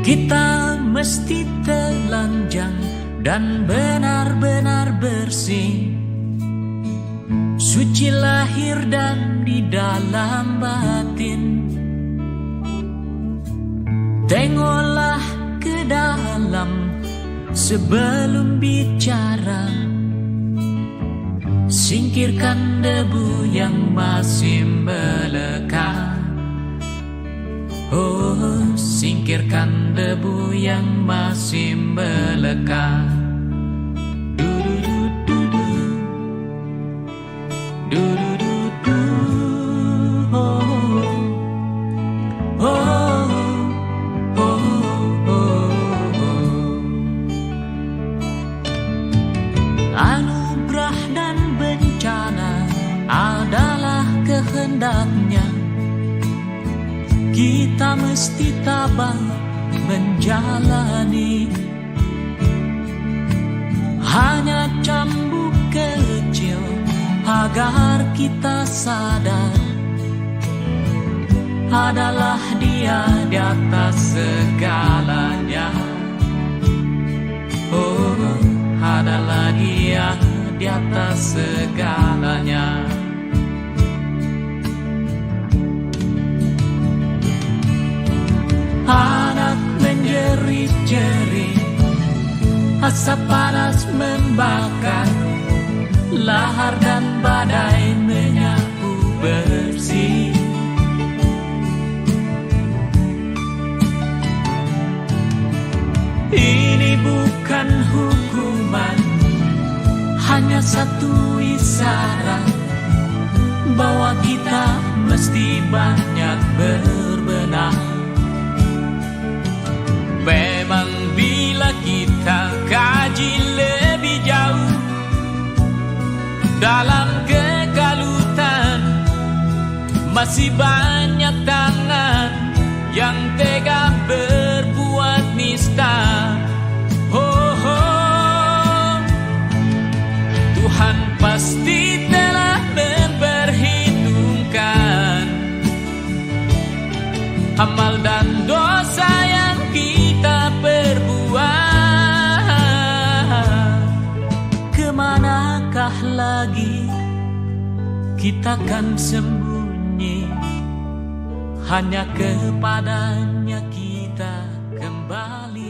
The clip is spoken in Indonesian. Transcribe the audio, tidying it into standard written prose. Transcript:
Kita mesti telanjang dan benar-benar bersih, suci lahir dan di dalam batin. Tengoklah ke dalam sebelum bicara, singkirkan debu yang masih melekat. Oh, singkirkan debu yang masih melekat. Du-du-du-du-du, du-du-du-du, oh, oh, oh, oh, oh. Anugerah dan bencana adalah kehendaknya. Kita mesti tabah menjalani. Hanya cambuk kecil agar kita sadar, adalah Dia di atas segalanya. Oh, adalah Dia di atas segalanya. Anak menjerit-jerit, asap panas membakar, lahar dan badai menyapu bersih. Ini bukan hukuman, hanya satu isyarat bahwa kita mesti banyak berbenah. Memang bila kita kaji lebih jauh dalam kekalutan, masih banyak tangan yang tega berbuat nista. Oh, oh. Tuhan pasti telah memperhitungkan amal dan dosa yang kita perbuat. Kemanakah lagi kita kan sembunyi? Hanya kepadanya kita kembali.